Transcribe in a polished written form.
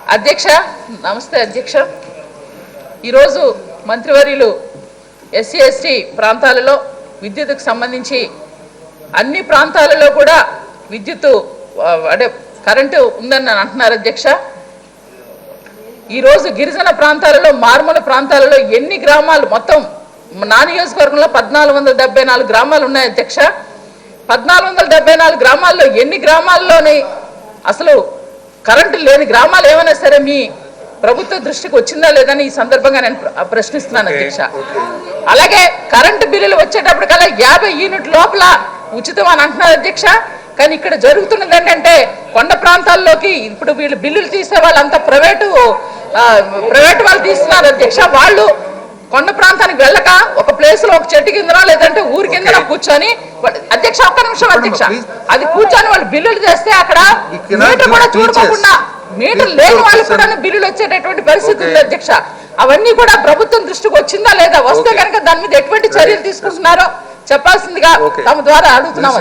అధ్యక్ష నమస్తే అధ్యక్ష ఈరోజు మంత్రివర్యులు ఎస్సీ ఎస్టీ ప్రాంతాలలో విద్యుత్తుకు సంబంధించి అన్ని ప్రాంతాలలో కూడా విద్యుత్తు అంటే కరెంటు ఉందని అంటున్నారు అధ్యక్ష ఈరోజు గిరిజన ప్రాంతాలలో మారుమూల ప్రాంతాలలో ఎన్ని గ్రామాలు మొత్తం నా నియోజకవర్గంలో 1474 గ్రామాలు ఉన్నాయి అధ్యక్ష 1474 గ్రామాల్లో ఎన్ని గ్రామాల్లోని అసలు కరెంటు లేని గ్రామాలు ఏమైనా సరే మీ ప్రభుత్వ దృష్టికి వచ్చిందా లేదని ఈ సందర్భంగా నేను ప్రశ్నిస్తున్నాను అధ్యక్ష అలాగే కరెంటు బిల్లులు వచ్చేటప్పటికల్లా 50 యూనిట్ లోపల ఉచితం అని అంటున్నారు అధ్యక్ష కానీ ఇక్కడ జరుగుతున్నది ఏంటంటే కొండ ప్రాంతాల్లోకి ఇప్పుడు వీళ్ళు బిల్లులు తీసే వాళ్ళంతా ప్రైవేట్ వాళ్ళు తీస్తున్నారు అధ్యక్ష వాళ్ళు కొండ ప్రాంతానికి వెళ్ళక ఒక ప్లేస్ లో ఒక చెట్టు కిందనో లేదంటే ఊరి కిందనో కూర్చొని అధ్యక్ష ఒక్క నిమిషం అధ్యక్ష అది కూర్చొని వాళ్ళు బిల్లులు చేస్తే అక్కడ మీటర్ కూడా చూడకుండా మీటర్ లేని వాళ్ళు కూడా బిల్లులు వచ్చేటటువంటి పరిస్థితి ఉంది అధ్యక్ష అవన్నీ కూడా ప్రభుత్వం దృష్టికి వచ్చిందా లేదా వస్తే కనుక దాని మీద ఎటువంటి చర్యలు తీసుకుంటున్నారో చెప్పాల్సిందిగా తమ ద్వారా అడుగుతున్నాం.